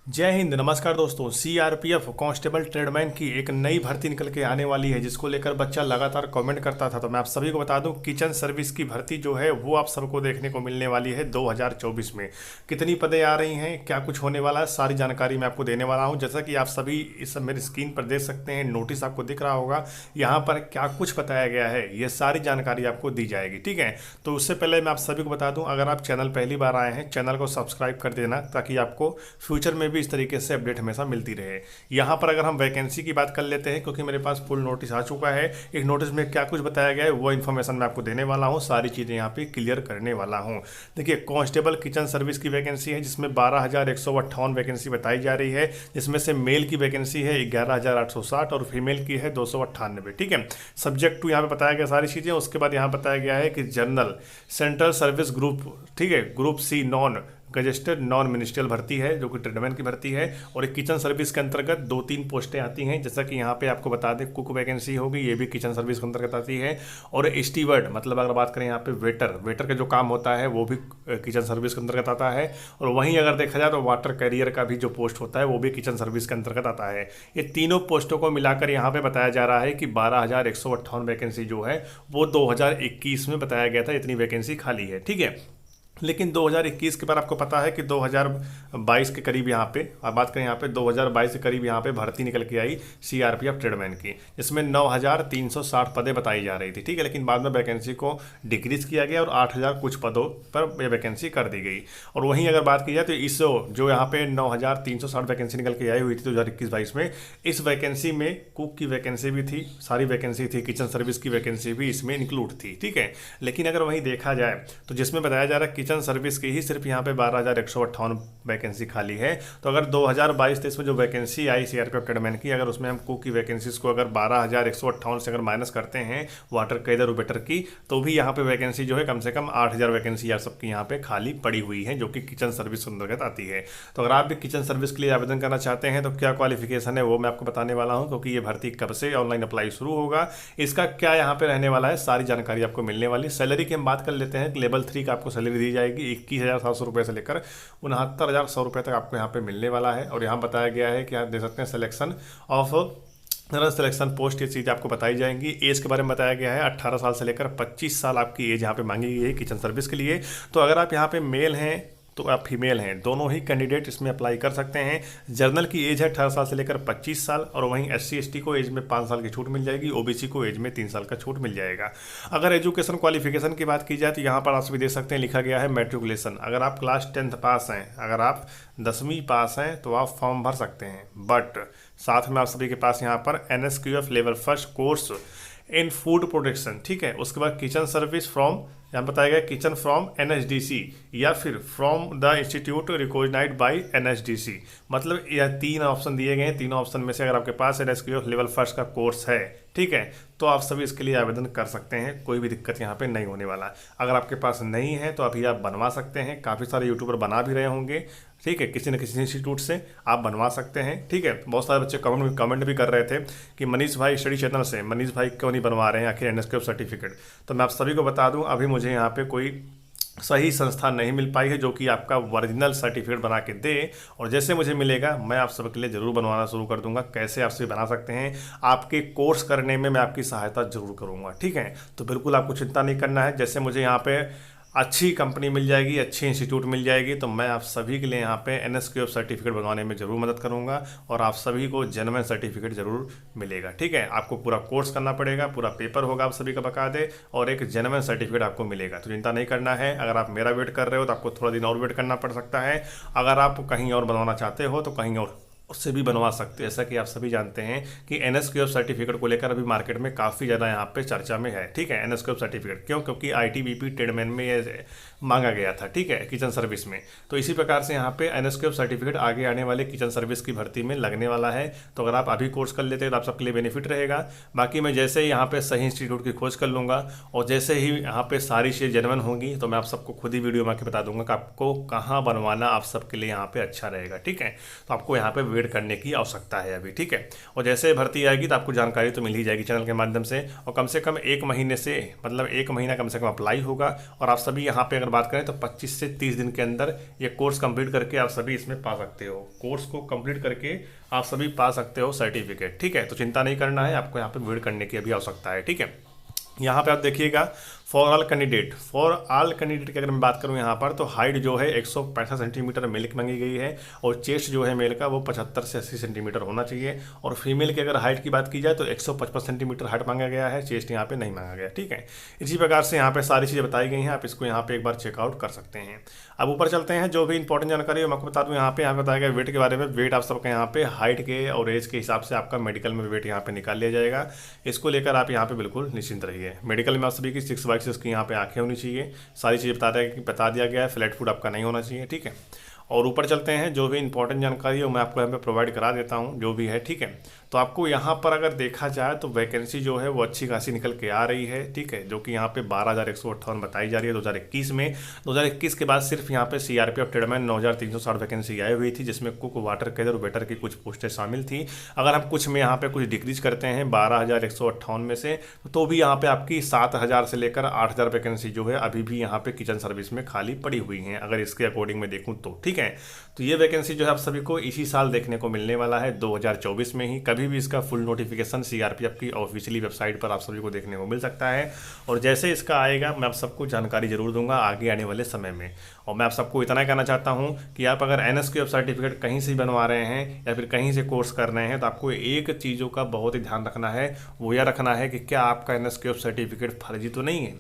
जय हिंद। नमस्कार दोस्तों। सीआरपीएफ कांस्टेबल ट्रेडमैन की एक नई भर्ती निकल के आने वाली है, जिसको लेकर बच्चा लगातार कमेंट करता था। तो मैं आप सभी को बता दूं, किचन सर्विस की भर्ती जो है वो आप सबको देखने को मिलने वाली है 2024 में। कितनी पदें आ रही हैं, क्या कुछ होने वाला है, सारी जानकारी मैं आपको देने वाला हूं। जैसा कि आप सभी इस मेरी स्क्रीन पर देख सकते हैं, नोटिस आपको दिख रहा होगा। यहाँ पर क्या कुछ बताया गया है, ये सारी जानकारी आपको दी जाएगी। ठीक है, तो उससे पहले मैं आप सभी को बता दूं, अगर आप चैनल पहली बार आए हैं, चैनल को सब्सक्राइब कर देना, ताकि आपको फ्यूचर में भी इस तरीके से अपडेट हमेशा मिलती रहे। यहाँ पर अगर हम वैकेंसी की बात कर लेते हैं, क्योंकि मेरे पास फुल नोटिस आ चुका है। एक नोटिस में क्या कुछ बताया गया है वो इन्फॉर्मेशन मैं आपको देने वाला हूँ, सारी चीज़ें यहाँ पे क्लियर करने वाला हूँ। देखिए, कांस्टेबल किचन सर्विस की वैकेंसी है, जिसमें 12,158 वैकेंसी बताई जा रही है, जिसमें से मेल की वैकेंसी है 11,860 और फीमेल की है 298। ठीक है, सब्जेक्ट टू यहाँ पे बताया गया सारी चीज़ें। उसके बाद यहाँ बताया गया है कि जनरल सेंट्रल सर्विस ग्रुप, ठीक है, group C non gazetted non ministerial भर्ती है, जो कि ट्रेडमैन की भर्ती है। और एक किचन सर्विस के अंतर्गत 2-3 पोस्टें आती हैं, जैसा कि यहाँ पे आपको बता दें, कुक वैकेंसी होगी, ये भी किचन सर्विस के अंतर्गत आती है। और स्टीवर्ड, मतलब अगर बात करें यहाँ पे वेटर का जो काम होता है वो भी किचन सर्विस के अंतर्गत आता है। और वहीं अगर देखा जाए तो वाटर कैरियर का भी जो पोस्ट होता है वो भी किचन सर्विस के अंतर्गत आता है। ये तीनों पोस्टों को मिलाकर यहाँ पे बताया जा रहा है कि 12,158 वैकेंसी जो है वो 2021 में बताया गया था, इतनी वैकेंसी खाली है। ठीक है, लेकिन 2021 के बाद आपको पता है कि 2022 के करीब यहाँ पे, अब बात करें यहाँ पे 2022 के करीब यहाँ पे भर्ती निकल के आई सीआरपीएफ ट्रेडमैन की, जिसमें 9,360 पदें बताई जा रही थी। ठीक है, लेकिन बाद में वैकेंसी को डिक्रीज किया गया और 8,000 कुछ पदों पर यह वैकेंसी कर दी गई। और वहीं अगर बात की जाए तो इस जो यहाँ पे 9,360 वैकेंसी निकल के आई हुई थी 2021-22 में, इस वैकेंसी में कुक की वैकेंसी भी थी, सारी वैकेंसी थी, किचन सर्विस की वैकेंसी भी इसमें इंक्लूड थी। ठीक है, लेकिन अगर वहीं देखा जाए तो जिसमें बताया जा रहा है किचन सर्विस की ही सिर्फ यहाँ पे 12,158 वैकेंसी खाली है। तो अगर 2022-23 में जो वैकेंसी आई सीआरपीएफ ट्रेडमैन की, अगर उसमें हम कुक की वैकेंसीज को अगर 12,158 से अगर माइनस करते हैं वाटर कैडर वेटर की, तो भी यहाँ पे वैकेंसी जो है कम से कम 8,000 वैकेंसी यार सबकी यहाँ पे खाली पड़ी हुई है, जो कि किचन सर्विस के अंतर्गत आती है। तो अगर आप भी किचन सर्विस के लिए आवेदन करना चाहते हैं तो क्या क्वालिफिकेशन है वो मैं आपको बताने वाला हूँ, क्योंकि ये भर्ती कब से ऑनलाइन अप्लाई शुरू होगा, इसका क्या यहाँ पे रहने वाला है, सारी जानकारी आपको मिलने वाली। सैलरी की हम बात कर लेते हैं। लेवल 3 का आपको सैलरी दी जाएगी 21,700 रुपये से लेकर 69,100 रुपये तक आपको यहाँ पे मिलने वाला है। और यहाँ बताया गया है कि आप देख सकते हैं selection of general selection post, ये चीज़ आपको बताई जाएंगी। एज के बारे में बताया गया है 18 साल से लेकर 25 साल आपकी एज यहाँ पे मांगी गई है किचन सर्विस के लिए। तो अगर आप यहाँ पे मेल हैं तो आप फीमेल हैं, दोनों ही कैंडिडेट इसमें अप्लाई कर सकते हैं। जर्नल की एज है 18 साल से लेकर 25 साल, और वहीं SC/ST को एज में 5 साल की छूट मिल जाएगी, OBC को एज में 3 साल का छूट मिल जाएगा। अगर एजुकेशन क्वालिफिकेशन की बात की जाए तो यहाँ पर आप भी देख सकते हैं, लिखा गया है मैट्रिकुलेशन। अगर आप क्लास 10th पास हैं, अगर आप 10वीं पास हैं तो आप फॉर्म भर सकते हैं, बट साथ में आप सभी के पास यहाँ पर NSQF level 1 course in food production, ठीक है। उसके बाद किचन सर्विस फ्रॉम, यहाँ बताया गया किचन फ्रॉम NSDC या फिर from the institute recognised by NSDC। मतलब यह 3 ऑप्शन दिए गए हैं। तीनों ऑप्शन में से अगर आपके पास NSQF लेवल 1 का कोर्स है, ठीक है, तो आप सभी इसके लिए आवेदन कर सकते हैं, कोई भी दिक्कत यहाँ पे नहीं होने वाला। अगर आपके पास नहीं है तो अभी आप बनवा सकते हैं, काफ़ी सारे यूट्यूबर बना भी रहे होंगे, ठीक है, किसी न किसी इंस्टीट्यूट से आप बनवा सकते हैं। ठीक है, बहुत सारे बच्चे कमेंट भी कर रहे थे कि मनीष भाई स्टडी चैनल से, मनीष भाई क्यों नहीं बनवा रहे हैं आखिर NSQF सर्टिफिकेट। तो मैं आप सभी को बता दूं, अभी मुझे यहाँ पे कोई सही संस्था नहीं मिल पाई है जो कि आपका ओरिजिनल सर्टिफिकेट बना के दे, और जैसे मुझे मिलेगा मैं आप सबके लिए ज़रूर बनवाना शुरू कर दूंगा। कैसे आप सभी बना सकते हैं, आपके कोर्स करने में मैं आपकी सहायता जरूर करूंगा। ठीक है, तो बिल्कुल आपको चिंता नहीं करना है। जैसे मुझे यहाँ पे अच्छी कंपनी मिल जाएगी, अच्छी इंस्टीट्यूट मिल जाएगी, तो मैं आप सभी के लिए यहाँ पे NSQF सर्टिफिकेट बनवाने में ज़रूर मदद करूँगा, और आप सभी को जेन्युइन सर्टिफिकेट ज़रूर मिलेगा। ठीक है, आपको पूरा कोर्स करना पड़ेगा, पूरा पेपर होगा आप सभी का बकायदे, और एक जेन्युइन सर्टिफिकेट आपको मिलेगा। तो चिंता नहीं करना है। अगर आप मेरा वेट कर रहे हो तो आपको थोड़ा दिन और वेट करना पड़ सकता है। अगर आप कहीं और बनवाना चाहते हो तो कहीं और उससे भी बनवा सकते हैं। जैसा कि आप सभी जानते हैं कि NSQF सर्टिफिकेट को लेकर अभी मार्केट में काफ़ी ज़्यादा यहाँ पे चर्चा में है। ठीक है, NSQF सर्टिफिकेट क्यों, क्योंकि ITBP ट्रेडमैन में ये मांगा गया था, ठीक है, किचन सर्विस में। तो इसी प्रकार से यहाँ पे NSQF सर्टिफिकेट आगे आने वाले किचन सर्विस की भर्ती में लगने वाला है। तो अगर आप अभी कोर्स कर लेते हैं तो आप सबके लिए बेनिफिट रहेगा। बाकी मैं जैसे ही यहाँ पे सही इंस्टीट्यूट की खोज कर लूँगा और जैसे ही यहाँ पे सारी चीज़ जेन्युइन होंगी तो मैं आप सबको खुद ही वीडियो में आके बता दूंगा कि आपको कहाँ बनवाना आप सबके लिए यहाँ पे अच्छा रहेगा। ठीक है, तो आपको यहाँ पे वेट करने की आवश्यकता है अभी, ठीक है। और जैसे भर्ती आएगी तो आपको जानकारी तो मिल ही जाएगी चैनल के माध्यम से, और कम से कम 1 महीने से, मतलब 1 महीना कम से कम अप्लाई होगा। और आप सभी यहाँ पे अगर बात करें तो 25 से 30 दिन के अंदर ये कोर्स कंप्लीट करके आप सभी इसमें पा सकते हो। कोर्स को कंप्लीट करके आप सभी पा सकते हो सर्टिफिकेट, ठीक है। तो चिंता नहीं करना है, आपको यहाँ पे वेट करने की अभी आवश्यकता है, ठीक है। यहाँ पे आप देखिएगा फॉर ऑल कैंडिडेट की अगर मैं बात करूँ यहाँ पर, तो हाइट जो है 165 सेंटीमीटर मेल की मांगी गई है, और चेस्ट जो है मेल का वो 75 से 80 सेंटीमीटर होना चाहिए। और फीमेल की अगर हाइट की बात की जाए तो 155 सेंटीमीटर हाइट मांगा गया है, चेस्ट यहाँ पे नहीं मांगा गया, ठीक है। इसी प्रकार से यहाँ पे सारी चीज़ें बताई गई हैं, आप इसको यहाँ पे एक बार चेकआउट कर सकते हैं। अब ऊपर चलते हैं, जो भी इंपॉर्टेंट जानकारी है मैं आपको बता दूँ। यहाँ पे बताया गया वेट के बारे में। वेट आप सबका यहाँ पे हाइट के और एज के हिसाब से आपका मेडिकल में वेट यहाँ पे निकाल लिया जाएगा। इसको लेकर आप यहाँ पे बिल्कुल निश्चिंत रहिए। मेडिकल में आप सभी की 6/6 की यहाँ पे आंखें होनी चाहिए, सारी चीज़ें बता दिया गया है। फ्लैट फूड आपका नहीं होना चाहिए, ठीक है। और ऊपर चलते हैं, जो भी इंपॉर्टेंट जानकारी है वो मैं आपको यहाँ पे प्रोवाइड करा देता हूँ, जो भी है, ठीक है। तो आपको यहाँ पर अगर देखा जाए तो वैकेंसी जो है वो अच्छी खासी निकल के आ रही है, ठीक है, जो कि यहाँ पे 12,158 बताई जा रही है 2021 में। 2021 के बाद सिर्फ यहाँ पे सीआरपीएफ ट्रेडमैन 9,360 वैकेंसी आई हुई थी, जिसमें कुक, वाटर कैडर और वेटर की कुछ पोस्टें शामिल थी। अगर हम कुछ में यहाँ पे कुछ डिक्रीज करते हैं 12,158 में से, तो भी यहाँ पे आपकी 7,000 से लेकर 8,000 वैकेंसी जो है अभी भी यहाँ पे किचन सर्विस में खाली पड़ी हुई हैं, अगर इसके अकॉर्डिंग में देखूँ तो, ठीक है। तो ये वैकेंसी जो है आप सभी को इसी साल देखने को मिलने वाला है, 2024 में ही। कभी भी इसका फुल नोटिफिकेशन सीआरपीएफ की ऑफिशियली वेबसाइट पर आप सभी को देखने को मिल सकता है, और जैसे इसका आएगा मैं आप सबको जानकारी जरूर दूंगा आगे आने वाले समय में। और मैं आप सबको इतना कहना चाहता हूं कि आप अगर एनएसक्यूएफ सर्टिफिकेट कहीं से बनवा रहे हैं या फिर कहीं से कोर्स कर रहे हैं, तो आपको एक चीज़ों का बहुत ही ध्यान रखना है। वो यह रखना है कि क्या आपका एनएसक्यूएफ सर्टिफिकेट फर्जी तो नहीं है,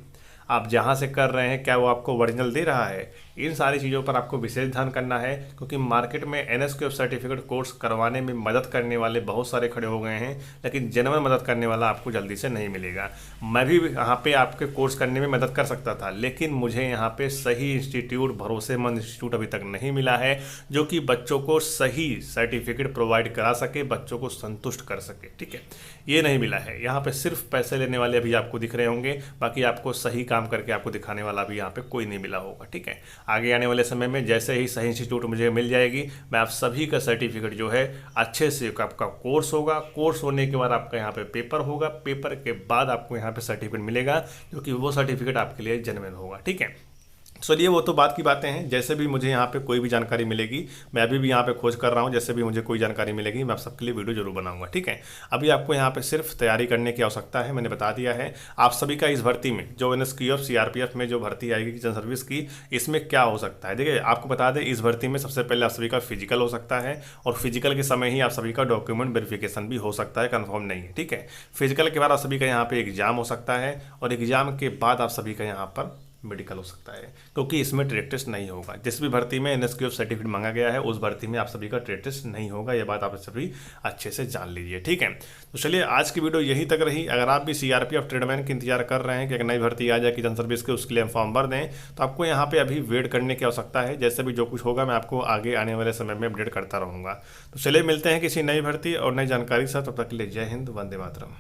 आप जहाँ से कर रहे हैं क्या वो आपको ओरिजिनल दे रहा है। इन सारी चीज़ों पर आपको विशेष ध्यान करना है, क्योंकि मार्केट में एनएसक्यूएफ सर्टिफिकेट कोर्स करवाने में मदद करने वाले बहुत सारे खड़े हो गए हैं, लेकिन जेन्युइन मदद करने वाला आपको जल्दी से नहीं मिलेगा। मैं भी यहाँ पे आपके कोर्स करने में मदद कर सकता था, लेकिन मुझे यहाँ पे सही इंस्टीट्यूट, भरोसेमंद इंस्टीट्यूट अभी तक नहीं मिला है, जो कि बच्चों को सही सर्टिफिकेट प्रोवाइड करा सके, बच्चों को संतुष्ट कर सके, ठीक है। ये नहीं मिला है। यहाँ पे सिर्फ पैसे लेने वाले अभी आपको दिख रहे होंगे, बाकी आपको सही काम करके आपको दिखाने वाला भी यहाँ पे कोई नहीं मिला होगा, ठीक है। आगे आने वाले समय में जैसे ही सही इंस्टीट्यूट मुझे मिल जाएगी, मैं आप सभी का सर्टिफिकेट जो है अच्छे से, आपका कोर्स होगा, कोर्स होने के बाद आपका यहाँ पे पेपर होगा, पेपर के बाद आपको यहाँ पे सर्टिफिकेट मिलेगा, जो कि वो सर्टिफिकेट आपके लिए जेन्युइन होगा, ठीक है। चलिए वो तो बात की बातें हैं। जैसे भी मुझे यहाँ पे कोई भी जानकारी मिलेगी, मैं अभी भी यहाँ पे खोज कर रहा हूँ, जैसे भी मुझे कोई जानकारी मिलेगी मैं आप सबके लिए वीडियो जरूर बनाऊंगा, ठीक है। अभी आपको यहाँ पे सिर्फ तैयारी करने की आवश्यकता है, मैंने बता दिया है। आप सभी का इस भर्ती में जो एनएसक्यूएफ सीआरपीएफ में जो भर्ती आएगी किचन सर्विस की, इसमें क्या हो सकता है। देखिए आपको बता दें, इस भर्ती में सबसे पहले आप सभी का फिजिकल हो सकता है, और फिजिकल के समय ही आप सभी का डॉक्यूमेंट वेरिफिकेशन भी हो सकता है, कन्फर्म नहीं है, ठीक है। फिजिकल के बाद आप सभी का यहाँ पे एग्जाम हो सकता है, और एग्जाम के बाद आप सभी का यहाँ पर मेडिकल हो सकता है, क्योंकि इसमें ट्रेड टेस्ट नहीं होगा। जिस भी भर्ती में एनएसक्यूएफ सर्टिफिकेट मांगा गया है उस भर्ती में आप सभी का ट्रेड टेस्ट नहीं होगा, ये बात आप सभी अच्छे से जान लीजिए, ठीक है। तो चलिए आज की वीडियो यहीं तक रही। अगर आप भी सीआरपीएफ ट्रेडमैन की इंतजार कर रहे हैं कि एक नई भर्ती आ जाए किचन सर्विस के, उसके लिए हम फॉर्म भर दें, तो आपको यहाँ पे अभी वेट करने की आवश्यकता है। जैसे भी जो कुछ होगा मैं आपको आगे आने वाले समय में अपडेट करता रहूँगा। तो चलिए मिलते हैं किसी नई भर्ती और नई जानकारी के साथ, तब तक के लिए जय हिंद, वंदे मातरम।